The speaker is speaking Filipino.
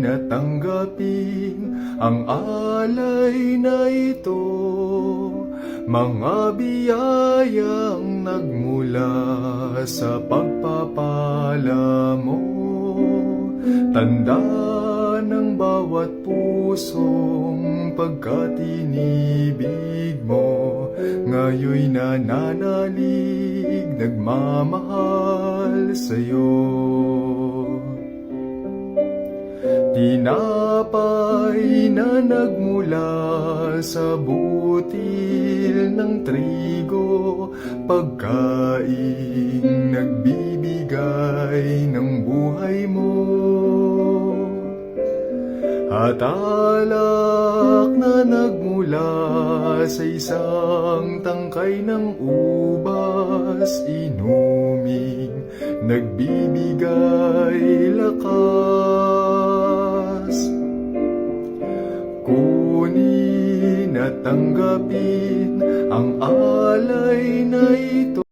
at tanggapin ang alay na ito, mga biyayang nagmula sa pagpapala mo. Tanda ng bawat pusong pagkatinibig mo, ngayon'y nananalig, nagmamahal sa'yo. Tinapay na nagmula sa butil ng trigo, pagkaing nagbibigay ng buhay mo. At alak na nagmula sa isang tangkay ng ubas, inuming nagbibigay lakas. Kunin at tanggapin ang alay na ito,